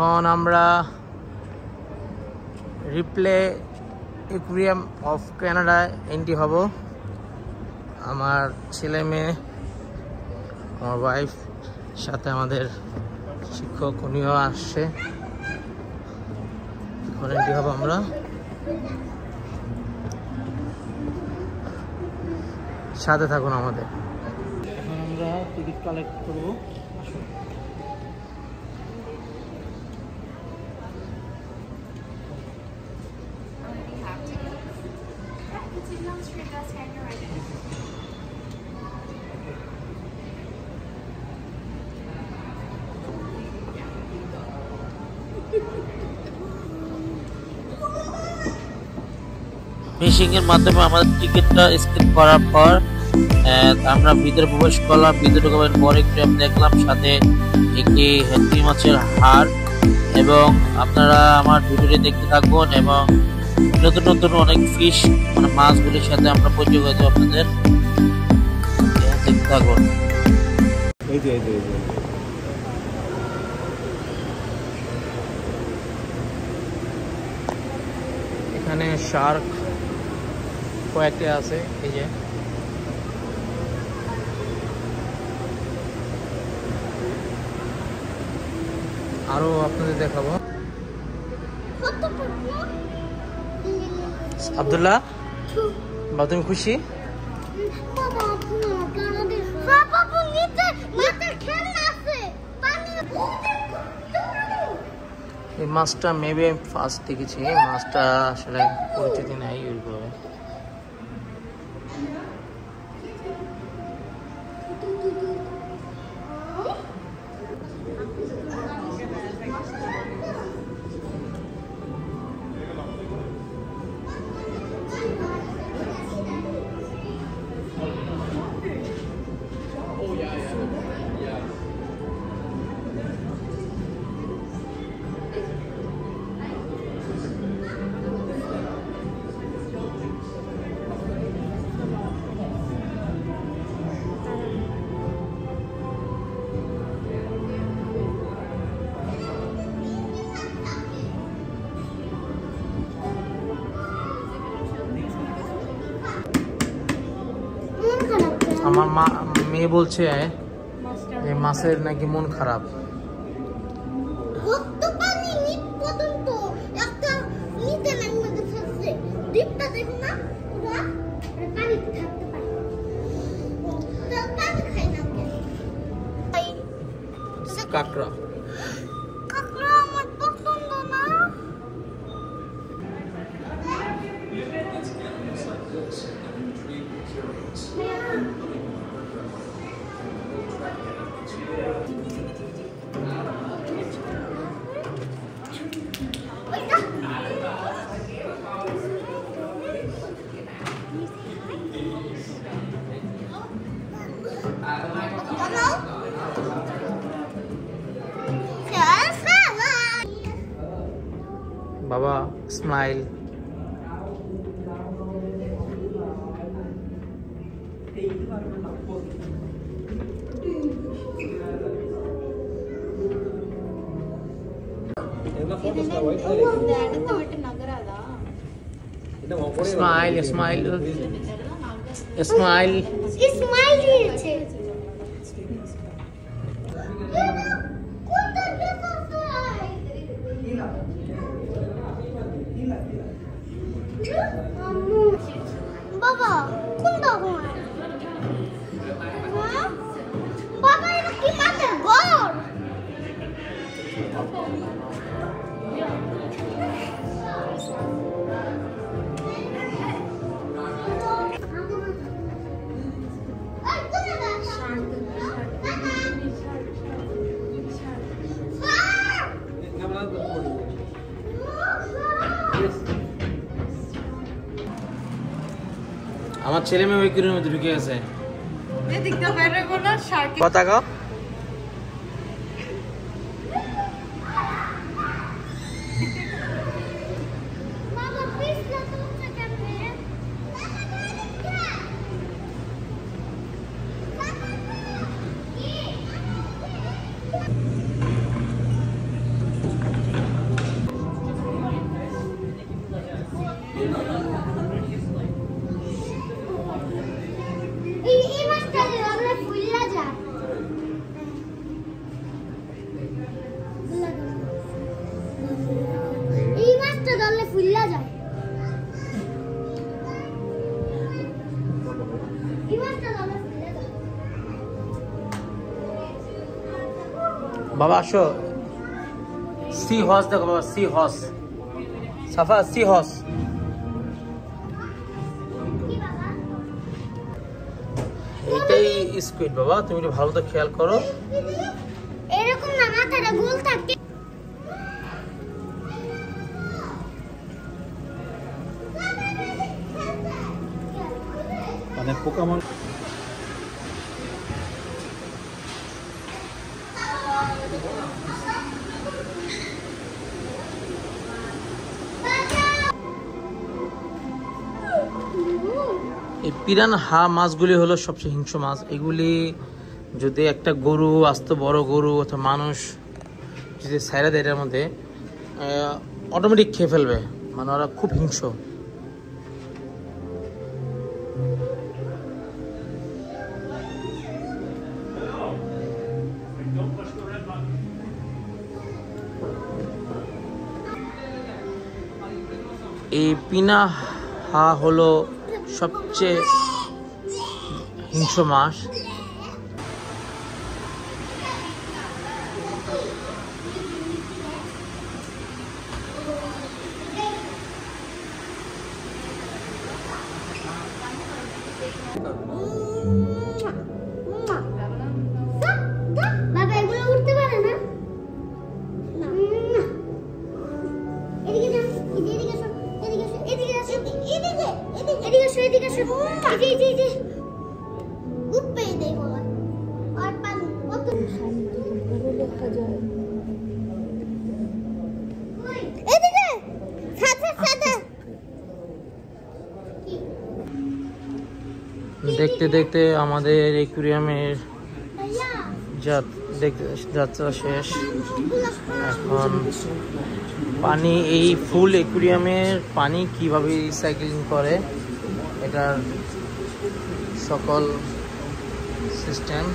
এখন আমরা replay aquarium of কানাডায় এন্ট্রি হব। আমার ছেলে মেয়ে, আমার ওয়াইফ, সাথে আমাদের শিক্ষক উনিও আসছে। এখন এন্ট্রি হব আমরা। সাথে থাকুন আমাদের। এখন আমরা টিকিট কালেক্ট করবো। মিশিং এর মাধ্যমে আমাদের টিকিটটা স্ক্যান করার পর আমরা ভিতরে প্রবেশ করলাম। ভিতরে ঢোকার পর একটু আমি দেখলাম সাথে একটি হেঁটকি মাছের হাড়, এবং আপনারা আমার ভিডিওটি দেখতে থাকুন এবং নতুন নতুন অনেক ফিশ মানে মাছগুলির সাথে আমরা পরিচয় হয়ে যাবো। আপনাদের দেখতে থাকুন। এখানে শার্ক কয়েকটি আছে, এই যে আরো আপনাদের দেখাবো। আব্দুল্লাহ, বা তুমি খুশি? এই মাছটা মেবি আমি ফার্স্ট দেখেছি। মাছটা আসলে পরিচিতি নাই ওইভাবে। আমার মেয়ে বলছে যে মাছের নাকি মন খারাপ। কাঁকড়া বাবা smile. Smile smile smile smile দিয়েছে। বাবা কোনটা হয়? বাবা এটা কি মাছের ঘর? আমার ছেলে মেয়ে ওই কিরোর মধ্যে ঢুকে গেছে। কথা কও। বাবা আসো, সি হর্স দেখো বাবা, সি হর্স, সাফা সি হর্স। এটাই স্কুইড বাবা, তুমি একটু ভালো তো খেয়াল করো। এরকম না, মাথাটা গোল থাকে। মানে পোকামাকড় এই পিরানহা মাছগুলি হলো সবচেয়ে হিংস্র মাছ। এগুলি যদি একটা গরু, আস্ত বড় গরু অথবা মানুষ যদি ছাইরা দেয় এটার মধ্যে, অটোমেটিক খেয়ে ফেলবে, মানে ওরা খুব হিংস্র। এই পিরানহা হলো সবচেয়ে হিংস্র মাছ। বাবা এগুলো উঠতে পারে না। দেখতে দেখতে আমাদের অ্যাকুয়ারিয়ামের যাত্রা শেষ। এখন পানি, এই ফুল অ্যাকুয়ারিয়ামের পানি কিভাবে রিসাইক্লিং করে এটার সকল সিস্টেম